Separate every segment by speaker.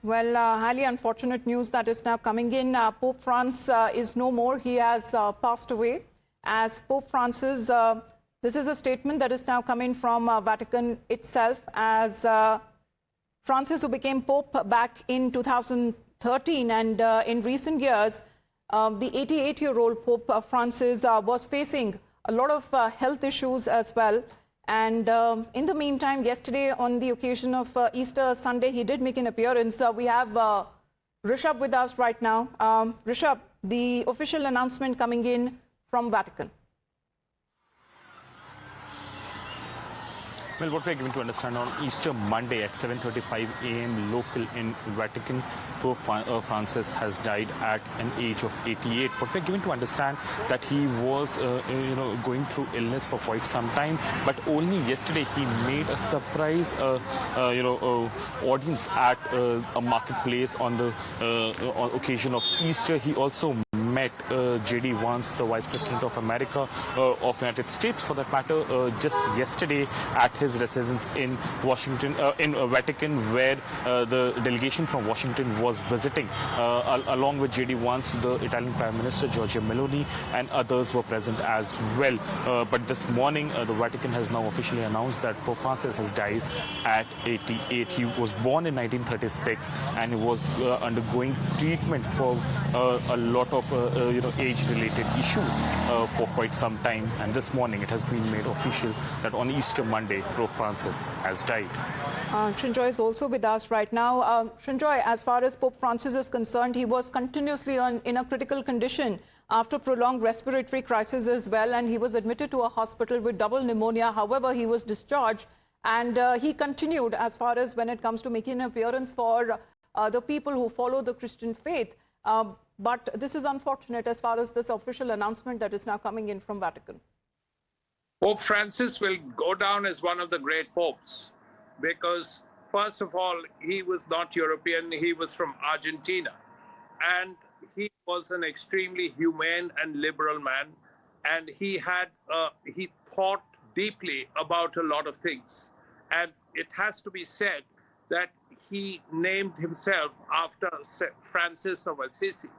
Speaker 1: Well, highly unfortunate news that is now coming in. Pope Francis is no more. He has passed away. As Pope Francis, this is a statement that is now coming from Vatican itself, as Francis, who became Pope back in 2013, and in recent years, the 88-year-old Pope Francis was facing a lot of health issues as well. And in the meantime, yesterday, on the occasion of Easter Sunday, he did make an appearance. We have Rishabh with us right now. Rishabh, the official announcement coming in from Vatican.
Speaker 2: Well, what we are given to understand, on Easter Monday at 7:35 a.m. local in Vatican, Pope Francis has died at an age of 88. What we are given to understand that he was, going through illness for quite some time, but only yesterday he made a surprise, audience at a marketplace on the on occasion of Easter. He also met J.D. Vance, the Vice President of America, of United States for that matter, just yesterday at his residence in Washington, in Vatican, where the delegation from Washington was visiting. Along with J.D. Vance, the Italian Prime Minister Giorgia Meloni and others were present as well. But this morning, the Vatican has now officially announced that Pope Francis has died at 88. He was born in 1936 and he was undergoing treatment for a lot of age-related issues for quite some time, and this morning it has been made official that on Easter Monday, Pope Francis has died.
Speaker 1: Shinjoy is also with us right now. Shinjoy, as far as Pope Francis is concerned, he was continuously in a critical condition after prolonged respiratory crisis as well, and he was admitted to a hospital with double pneumonia. However, he was discharged, and he continued as far as when it comes to making an appearance for the people who follow the Christian faith. But this is unfortunate as far as this official announcement that is now coming in from Vatican.
Speaker 3: Pope Francis will go down as one of the great popes because, first of all, he was not European, he was from Argentina. And he was an extremely humane and liberal man. And he thought deeply about a lot of things. And it has to be said that he named himself after Francis of Assisi,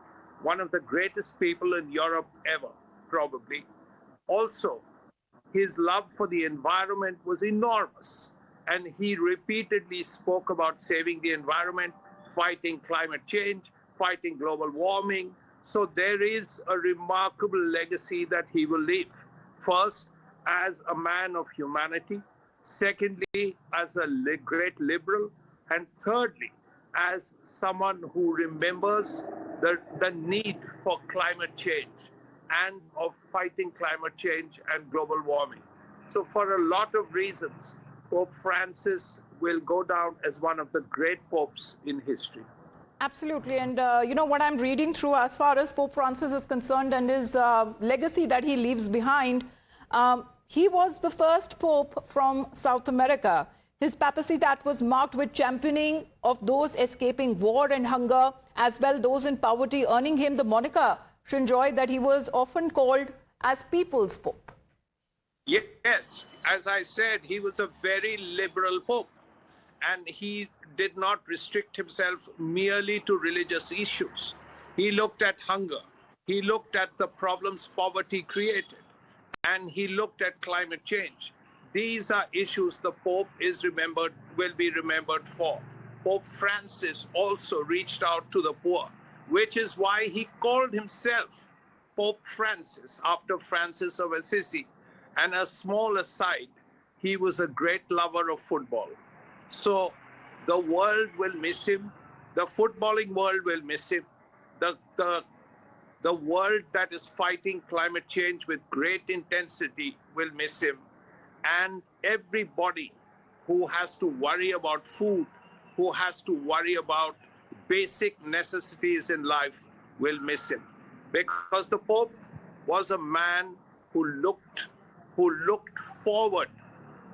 Speaker 3: one of the greatest people in Europe ever, probably. Also, his love for the environment was enormous, and he repeatedly spoke about saving the environment, fighting climate change, fighting global warming. So there is a remarkable legacy that he will leave. First, as a man of humanity. Secondly, as a great liberal. And thirdly, as someone who remembers the need for climate change and of fighting climate change and global warming. So for a lot of reasons, Pope Francis will go down as one of the great popes in history.
Speaker 1: Absolutely. And, what I'm reading through as far as Pope Francis is concerned and his legacy that he leaves behind, he was the first pope from South America. His papacy that was marked with championing of those escaping war and hunger, as well those in poverty, earning him the moniker, Shinjoy, that he was often called as People's Pope.
Speaker 3: Yes, as I said, he was a very liberal pope, and he did not restrict himself merely to religious issues. He looked at hunger, he looked at the problems poverty created, and he looked at climate change. These are issues the Pope will be remembered for. Pope Francis also reached out to the poor, which is why he called himself Pope Francis after Francis of Assisi. And a small aside, he was a great lover of football. So the world will miss him. The footballing world will miss him. The world that is fighting climate change with great intensity will miss him. And everybody who has to worry about food, who has to worry about basic necessities in life will miss him. Because the Pope was a man who looked forward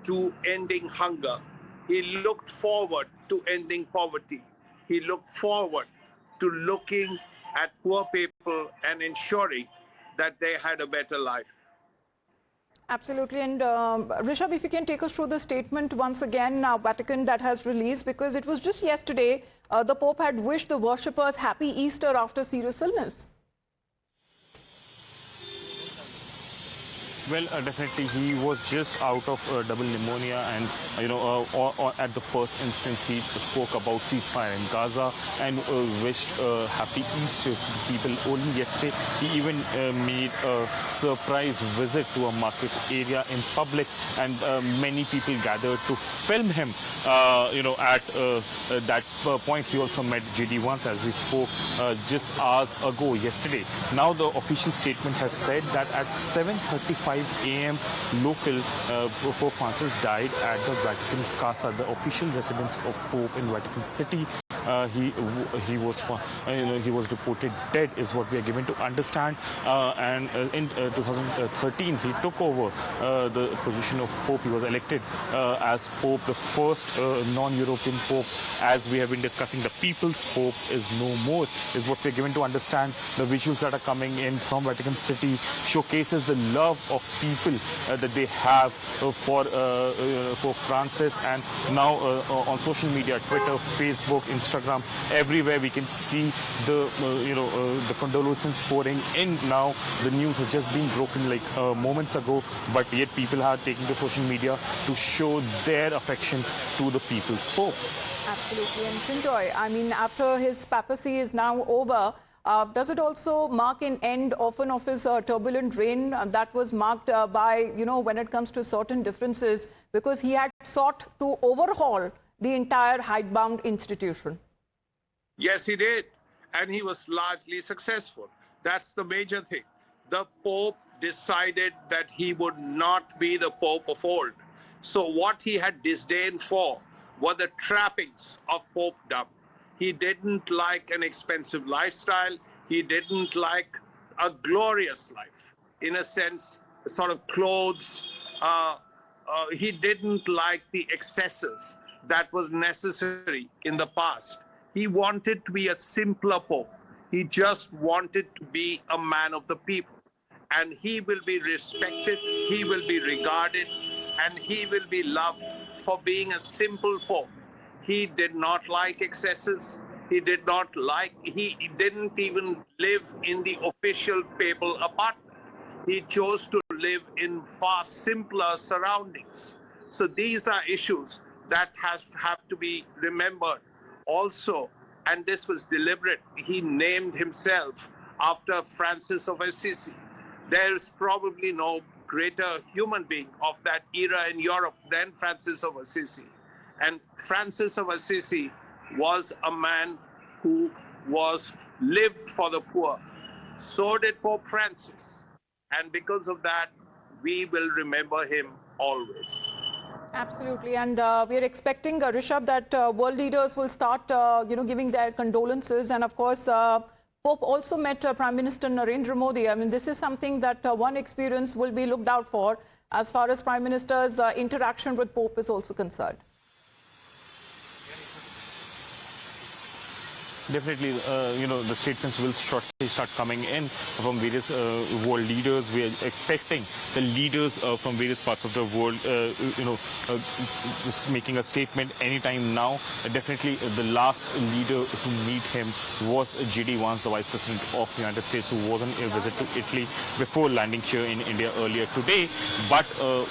Speaker 3: to ending hunger. He looked forward to ending poverty. He looked forward to looking at poor people and ensuring that they had a better life.
Speaker 1: Absolutely. And Rishabh, if you can take us through the statement once again, Vatican that has released, because it was just yesterday the Pope had wished the worshippers happy Easter after serious illness.
Speaker 2: Well, definitely he was just out of double pneumonia, and or at the first instance he spoke about ceasefire in Gaza and wished happy Easter to people. Only yesterday he even made a surprise visit to a market area in public, and many people gathered to film him. At that point he also met JD once, as we spoke just hours ago yesterday. Now the official statement has said that at 7:35 a.m. local, Pope Francis died at the Vatican Casa, the official residence of Pope in Vatican City. He was reported dead, is what we are given to understand. And in 2013, he took over the position of Pope. He was elected as Pope, the first non-European Pope. As we have been discussing, the People's Pope is no more, is what we are given to understand. The visuals that are coming in from Vatican City showcases the love of people that they have for Pope Francis. And now on social media, Twitter, Facebook, Instagram, everywhere we can see the the condolences pouring in. Now the news has just been broken like moments ago, but yet people are taking to social media to show their affection to the People's Pope.
Speaker 1: Absolutely. And Chintoy, I mean, after his papacy is now over, does it also mark an end often of his turbulent reign that was marked by, when it comes to certain differences, because he had sought to overhaul the entire hidebound institution?
Speaker 3: Yes, he did. And he was largely successful. That's the major thing. The Pope decided that he would not be the Pope of old. So what he had disdain for were the trappings of popedom. He didn't like an expensive lifestyle. He didn't like a glorious life. In a sense, sort of clothes. He didn't like the excesses that was necessary in the past. He wanted to be a simpler Pope. He just wanted to be a man of the people. And he will be respected, he will be regarded, and he will be loved for being a simple Pope. He did not like excesses. He didn't even live in the official papal apartment. He chose to live in far simpler surroundings. So these are issues that have to be remembered. Also, and this was deliberate, he named himself after Francis of Assisi. There is probably no greater human being of that era in Europe than Francis of Assisi. And Francis of Assisi was a man who lived for the poor. So did Pope Francis. And because of that, we will remember him always.
Speaker 1: Absolutely, and we are expecting, Rishabh, that world leaders will start, giving their condolences. And of course, Pope also met Prime Minister Narendra Modi. I mean, this is something that one experience will be looked out for as far as Prime Minister's interaction with Pope is also concerned.
Speaker 2: Definitely, the statements will shortly start coming in from various world leaders. We are expecting the leaders from various parts of the world, making a statement anytime now. Definitely, the last leader to meet him was JD Vance, the Vice President of the United States, who was on a visit to Italy before landing here in India earlier today. But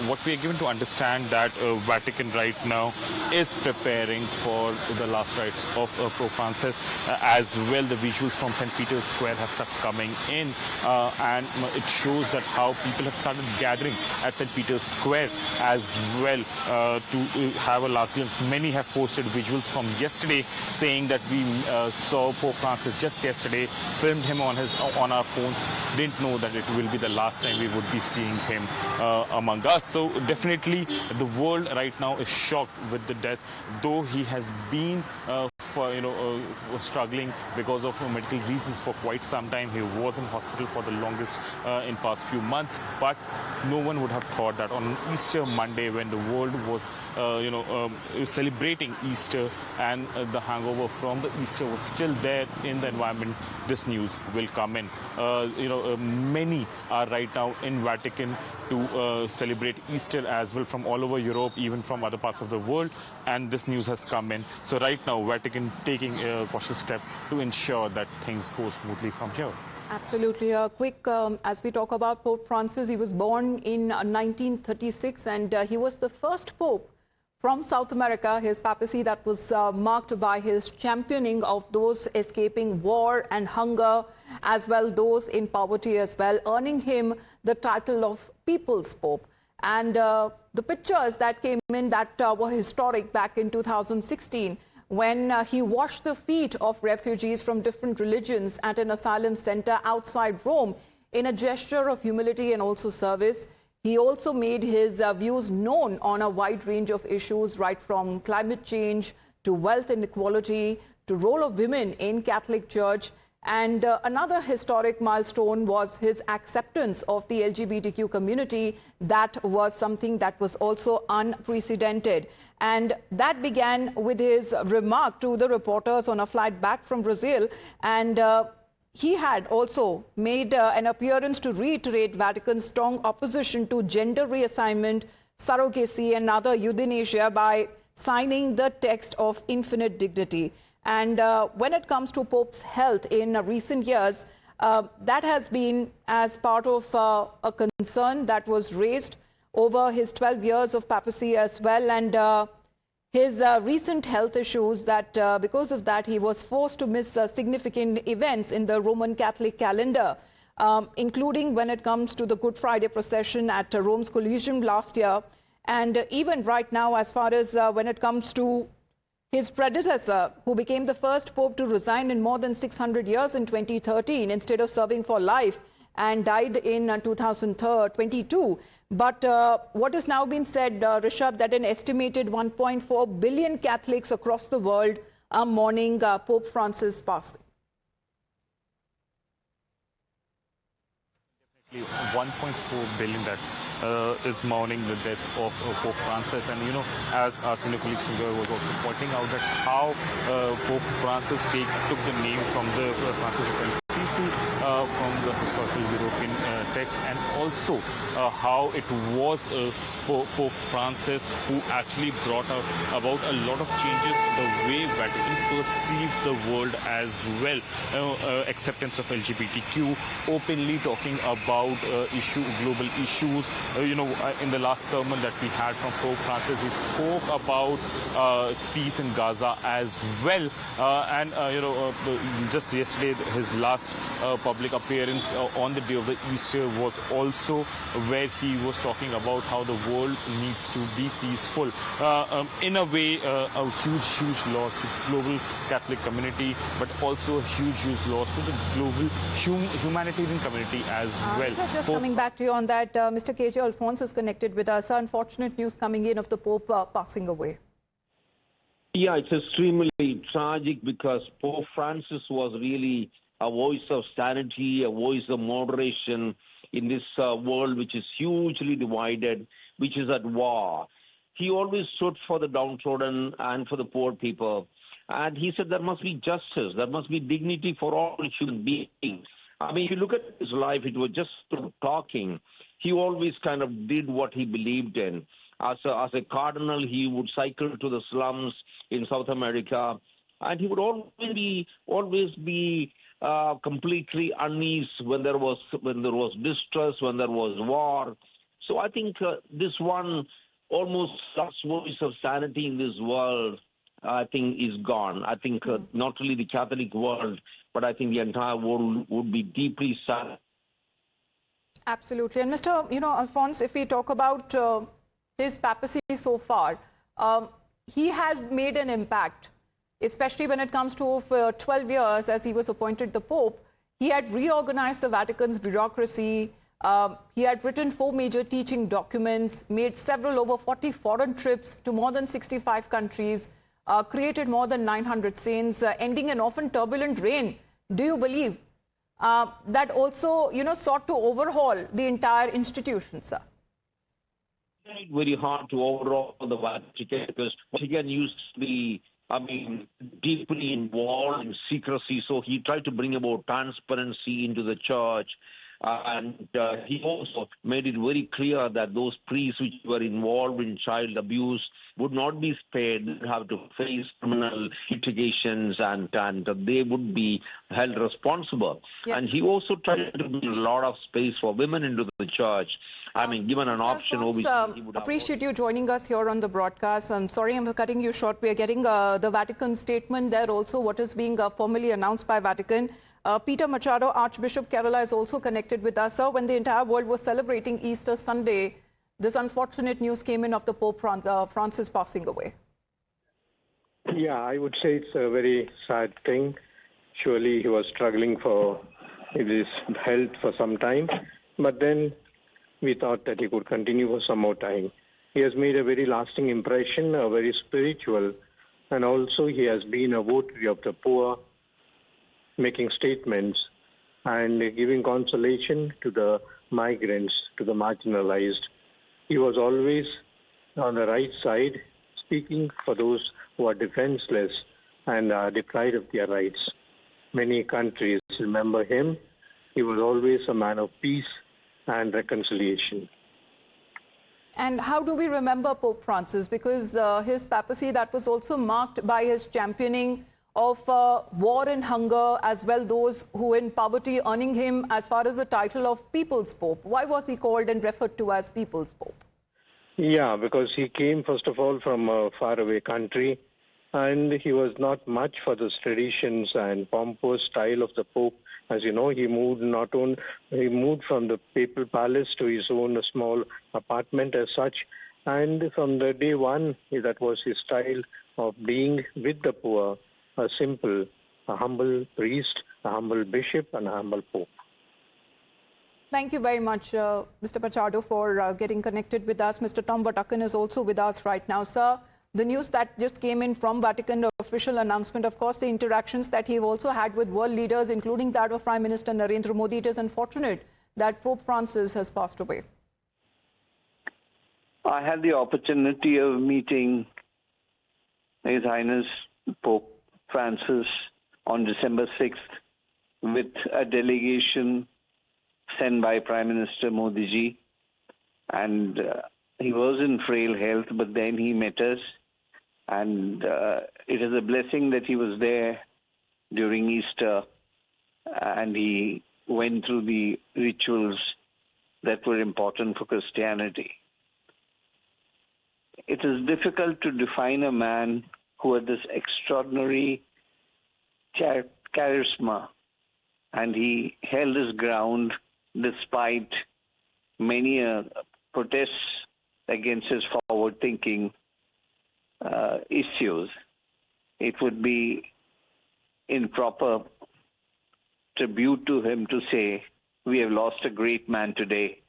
Speaker 2: what we are given to understand that Vatican right now is preparing for the last rites of Pope Francis. As well, the visuals from St. Peter's Square have started coming in, and it shows that how people have started gathering at St. Peter's Square as well to have a last glimpse. Many have posted visuals from yesterday saying that we saw Pope Francis just yesterday, filmed him on our phones, didn't know that it will be the last time we would be seeing him among us. So definitely the world right now is shocked with the death, though he has been struggling because of medical reasons for quite some time. He was in hospital for the longest in past few months, but no one would have thought that on Easter Monday, when the world was celebrating Easter and the hangover from the Easter was still there in the environment, this news will come in. Many are right now in Vatican to celebrate Easter as well, from all over Europe, even from other parts of the world, and this news has come in. So right now Vatican Vatican taking a cautious step to ensure that things go smoothly from here.
Speaker 1: Absolutely. Quick, as we talk about Pope Francis, he was born in 1936 and he was the first Pope from South America, his papacy that was marked by his championing of those escaping war and hunger, as well those in poverty as well, earning him the title of People's Pope. And the pictures that came in that were historic back in 2016, when he washed the feet of refugees from different religions at an asylum center outside Rome in a gesture of humility and also service. He also made his views known on a wide range of issues, right from climate change to wealth inequality to role of women in Catholic Church. And another historic milestone was his acceptance of the LGBTQ community. That was something that was also unprecedented. And that began with his remark to the reporters on a flight back from Brazil. And he had also made an appearance to reiterate Vatican's strong opposition to gender reassignment, surrogacy and other euthanasia by signing the text of infinite dignity. And when it comes to Pope's health in recent years, that has been as part of a concern that was raised over his 12 years of papacy as well. And his recent health issues, that because of that he was forced to miss significant events in the Roman Catholic calendar, including when it comes to the Good Friday procession at Rome's Collegium last year. And even right now, as far as when it comes to his predecessor, who became the first Pope to resign in more than 600 years in 2013 instead of serving for life, and died in 2022. But what has now been said, Rishabh, that an estimated 1.4 billion Catholics across the world are mourning Pope Francis' passing.
Speaker 2: 1.4 billion that is mourning the death of Pope Francis. And you know, as our senior colleague Singer was also pointing out, that how Pope Francis took the name from the Francis of Assisi, from the historical European text, and also how it was Pope Francis who actually brought about a lot of changes the way Vatican perceives the world as well. Acceptance of LGBTQ, openly talking about global issues. In the last sermon that we had from Pope Francis, he spoke about peace in Gaza as well. Just yesterday, his last public appearance on the day of the Easter was also where he was talking about how the world needs to be peaceful. In a way, a huge loss to the global Catholic community, but also a huge loss to the global humanitarian community as well.
Speaker 1: Just coming back to you on that, Mr. KJ Alphonse is connected with us. Unfortunate news coming in of the Pope passing away.
Speaker 4: Yeah, it's extremely tragic because Pope Francis was really a voice of sanity, a voice of moderation in this world which is hugely divided, which is at war. He always stood for the downtrodden and for the poor people. And he said there must be justice, there must be dignity for all human beings. I mean, if you look at his life, it was just talking. He always kind of did what he believed in. As a cardinal, he would cycle to the slums in South America, and he would always be completely uneasy when there was distress, when there was war. So I think this one almost last voice of sanity in this world, I think, is gone. I think not only the Catholic world, but I think the entire world would be deeply sad.
Speaker 1: Absolutely. And Mr. Alphonse, if we talk about his papacy so far, he has made an impact, especially when it comes to 12 years as he was appointed the Pope. He had reorganized the Vatican's bureaucracy. He had written 4 major teaching documents, made over 40 foreign trips to more than 65 countries, created more than 900 saints, ending an often turbulent reign. Do you believe that also, sought to overhaul the entire institution, sir?
Speaker 4: It's very hard to overhaul the Vatican because Vatican used to be, deeply involved in secrecy. So he tried to bring about transparency into the church. And he also made it very clear that those priests which were involved in child abuse would not be spared. They would have to face criminal litigations, and they would be held responsible.
Speaker 1: Yes.
Speaker 4: And he also tried to build a lot of space for women into the church. I mean, given an option, obviously, he would have...
Speaker 1: appreciate you joining us here on the broadcast. I'm sorry I'm cutting you short. We are getting the Vatican statement there also, what is being formally announced by Vatican. Peter Machado, Archbishop Kerala, is also connected with us. Sir, when the entire world was celebrating Easter Sunday, this unfortunate news came in of the Pope Francis passing away.
Speaker 5: Yeah, I would say it's a very sad thing. Surely he was struggling for his health for some time, but then we thought that he could continue for some more time. He has made a very lasting impression, a very spiritual, and also he has been a votary of the poor, making statements and giving consolation to the migrants, to the marginalized. He was always on the right side, speaking for those who are defenseless and are deprived of their rights. Many countries remember him. He was always a man of peace and reconciliation.
Speaker 1: And how do we remember Pope Francis? Because his papacy, that was also marked by his championing of war and hunger, as well those who in poverty, earning him as far as the title of People's Pope. Why was he called and referred to as People's Pope?
Speaker 5: Yeah, because he came first of all from a faraway country, and he was not much for the traditions and pompous style of the Pope. As you know, he moved from the papal palace to his own small apartment as such, and from the day one, that was his style of being with the poor, a humble priest, a humble bishop, and a humble Pope.
Speaker 1: Thank you very much, Mr. Machado, for getting connected with us. Mr. Tom Vatakan is also with us right now. Sir, the news that just came in from Vatican, the official announcement, of course, the interactions that he also had with world leaders, including that of Prime Minister Narendra Modi. It is unfortunate that Pope Francis has passed away.
Speaker 6: I had the opportunity of meeting His Highness Pope Francis on December 6th with a delegation sent by Prime Minister Modi ji, and he was in frail health, but then he met us, and it is a blessing that he was there during Easter, and he went through the rituals that were important for Christianity. It is difficult to define a man who had this extraordinary charisma, and he held his ground despite many protests against his forward-thinking issues. It would be improper tribute to him to say, we have lost a great man today,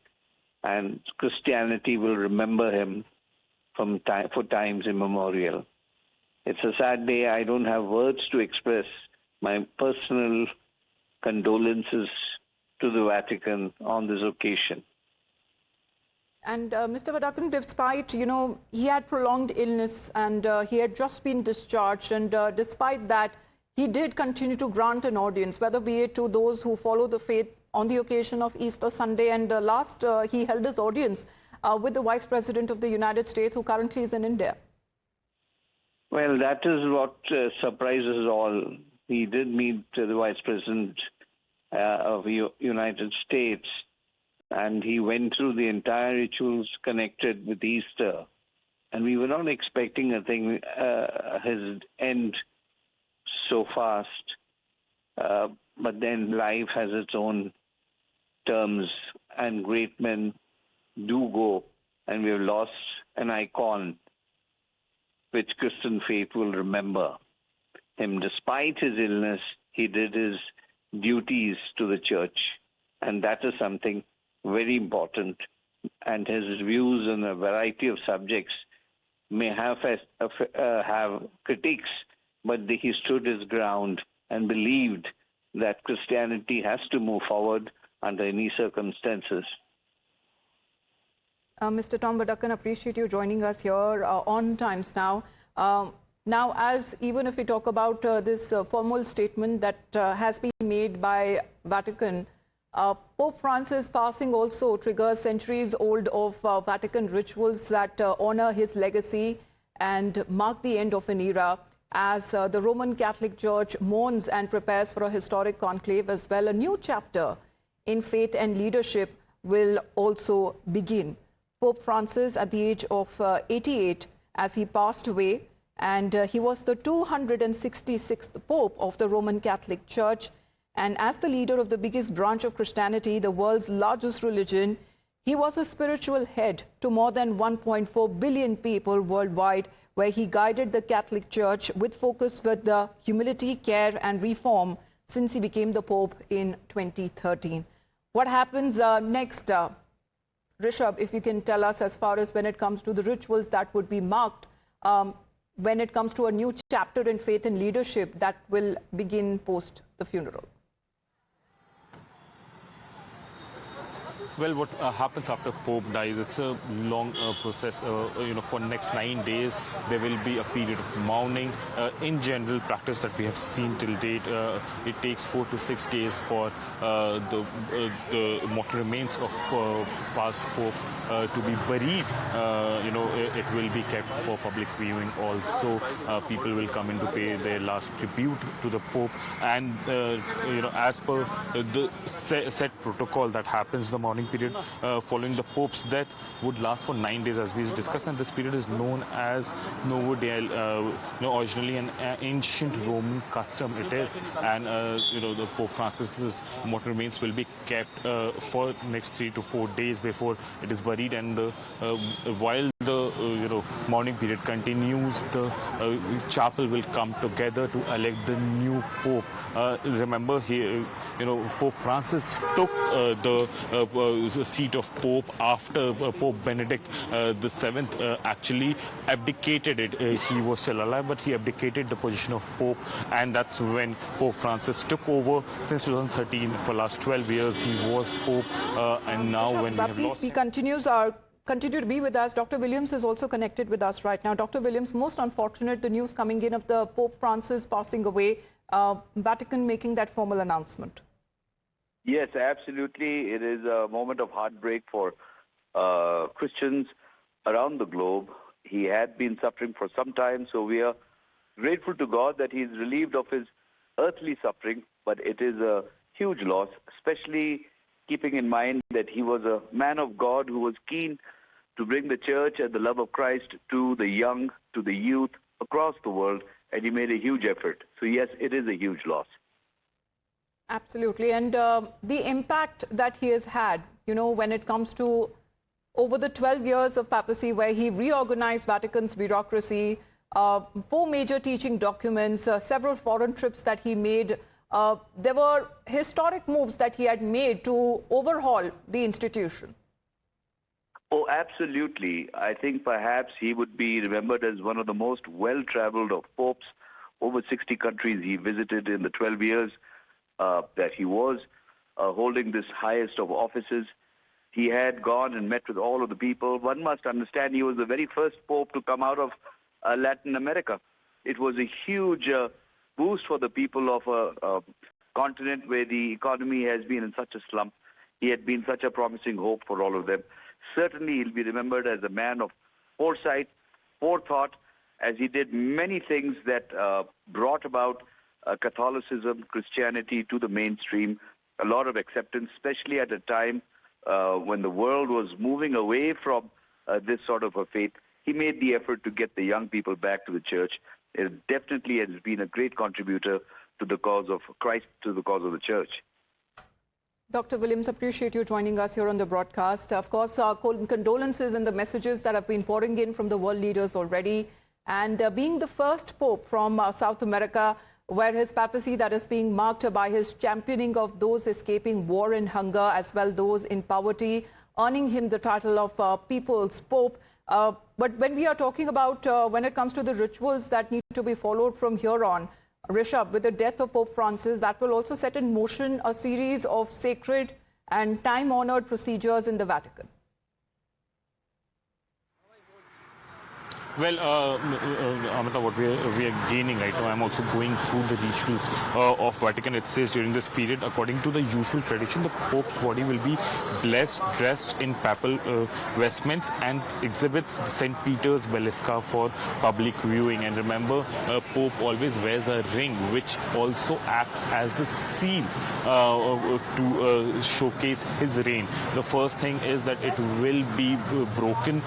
Speaker 6: and Christianity will remember him for times immemorial. It's a sad day. I don't have words to express my personal condolences to the Vatican on this occasion.
Speaker 1: And Mr. Vatakan, despite, he had prolonged illness and he had just been discharged, and despite that, he did continue to grant an audience, whether be it to those who follow the faith on the occasion of Easter Sunday, and last he held his audience with the Vice President of the United States, who currently is in India.
Speaker 6: Well, that is what surprises all. He did meet the Vice President of the United States, and he went through the entire rituals connected with Easter. And we were not expecting his end so fast. But then life has its own terms, and great men do go, and we have lost an icon which Christian faith will remember. Him, despite his illness, he did his duties to the church, and that is something very important. And his views on a variety of subjects may have critiques, but he stood his ground and believed that Christianity has to move forward under any circumstances.
Speaker 1: Mr. Tom Vatakan, appreciate you joining us here on Times Now. Now, as even if we talk about this formal statement that has been made by Vatican, Pope Francis passing also triggers centuries old of Vatican rituals that honor his legacy and mark the end of an era, as the Roman Catholic Church mourns and prepares for a historic conclave as well. A new chapter in faith and leadership will also begin. Pope Francis, at the age of 88, as he passed away, and he was the 266th Pope of the Roman Catholic Church. And as the leader of the biggest branch of Christianity, the world's largest religion, he was a spiritual head to more than 1.4 billion people worldwide, where he guided the Catholic Church with focus with the humility, care and reform since he became the Pope in 2013. What happens next? Rishabh, if you can tell us as far as when it comes to the rituals that would be marked, when it comes to a new chapter in faith and leadership that will begin post the funeral.
Speaker 2: Well, what happens after Pope dies, it's a long process. For next 9 days, there will be a period of mourning. In general, practice that we have seen till date, it takes 4 to 6 days for the mortal remains of past Pope to be buried. It will be kept for public viewing. Also, people will come in to pay their last tribute to the Pope. And as per the set protocol that happens, the mourning period following the Pope's death would last for 9 days, as we discussed, and this period is known as Novo Diel, originally an ancient Roman custom it is, and the Pope Francis's mortal remains will be kept for next 3 to 4 days before it is buried, and while the mourning period continues, the chapel will come together to elect the new Pope. Remember, Pope Francis took the seat of Pope after Pope Benedict the Seventh actually abdicated it. He was still alive, but he abdicated the position of Pope, and that's when Pope Francis took over. Since 2013, for last 12 years, he was Pope, and now when we have lost...
Speaker 1: He continue to be with us. Dr. Williams is also connected with us right now. Dr. Williams, most unfortunate, the news coming in of the Pope Francis passing away, Vatican making that formal announcement.
Speaker 7: Yes, absolutely. It is a moment of heartbreak for Christians around the globe. He had been suffering for some time, so we are grateful to God that he is relieved of his earthly suffering, but it is a huge loss, especially keeping in mind that he was a man of God who was keen to bring the church and the love of Christ to the young, to the youth across the world, and he made a huge effort. So yes, it is a huge loss.
Speaker 1: Absolutely. And the impact that he has had, when it comes to over the 12 years of papacy, where he reorganized Vatican's bureaucracy, 4 major teaching documents, several foreign trips that he made. There were historic moves that he had made to overhaul the institution.
Speaker 7: Oh, absolutely. I think perhaps he would be remembered as one of the most well-traveled of popes. Over 60 countries he visited in the 12 years that he was holding this highest of offices. He had gone and met with all of the people. One must understand he was the very first pope to come out of Latin America. It was a huge boost for the people of a continent where the economy has been in such a slump. He had been such a promising hope for all of them. Certainly he'll be remembered as a man of foresight, forethought, as he did many things that brought about Catholicism, Christianity to the mainstream, a lot of acceptance, especially at a time when the world was moving away from this sort of a faith. He made the effort to get the young people back to the church. It definitely has been a great contributor to the cause of Christ, to the cause of the church.
Speaker 1: Dr. Williams, appreciate you joining us here on the broadcast. Of course, condolences and the messages that have been pouring in from the world leaders already. And being the first pope from South America, where his papacy that is being marked by his championing of those escaping war and hunger, as well those in poverty, earning him the title of People's Pope. But when we are talking about when it comes to the rituals that need to be followed from here on, Rishabh, with the death of Pope Francis, that will also set in motion a series of sacred and time-honored procedures in the Vatican.
Speaker 2: Well, Amita, what we are gaining right now, I'm also going through the rituals of Vatican. It says during this period, according to the usual tradition, the Pope's body will be blessed, dressed in papal vestments, and exhibits the St. Peter's Basilica for public viewing. And remember, Pope always wears a ring, which also acts as the seal to showcase his reign. The first thing is that it will be broken,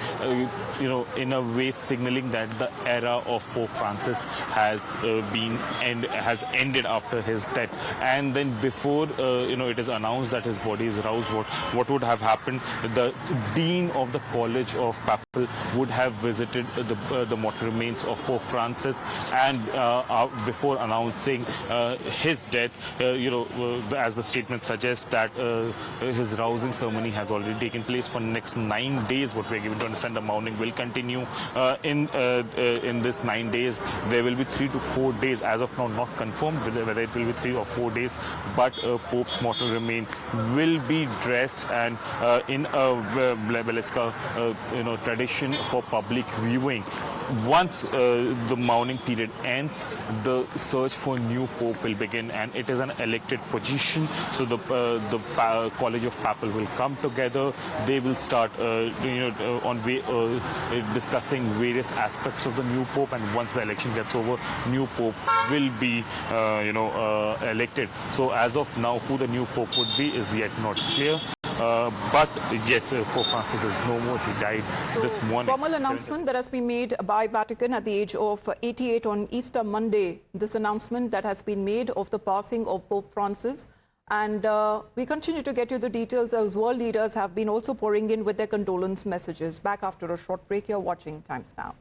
Speaker 2: in a way signaling that the era of Pope Francis has ended after his death. And then before it is announced that his body is roused, what would have happened? The Dean of the College of Papal would have visited the mortal remains of Pope Francis, and before announcing his death, as the statement suggests, that his rousing ceremony has already taken place for next 9 days. What we are given to understand, the mourning will continue. In this 9 days, there will be 3 to 4 days, as of now not confirmed whether it will be 3 or 4 days, but Pope's mortal remain will be dressed and in a basilica tradition for public viewing. Once the mourning period ends, the search for new Pope will begin, and it is an elected position, so the College of Papal will come together. They will start discussing various aspects of the new Pope, and once the election gets over, new Pope will be elected. So as of now, who the new Pope would be is yet not clear. But yes, Pope Francis is no more. He died this morning.
Speaker 1: Formal announcement that has been made by Vatican at the age of 88 on Easter Monday. This announcement that has been made of the passing of Pope Francis. And we continue to get you the details as world leaders have been also pouring in with their condolence messages. Back after a short break, you're watching Times Now.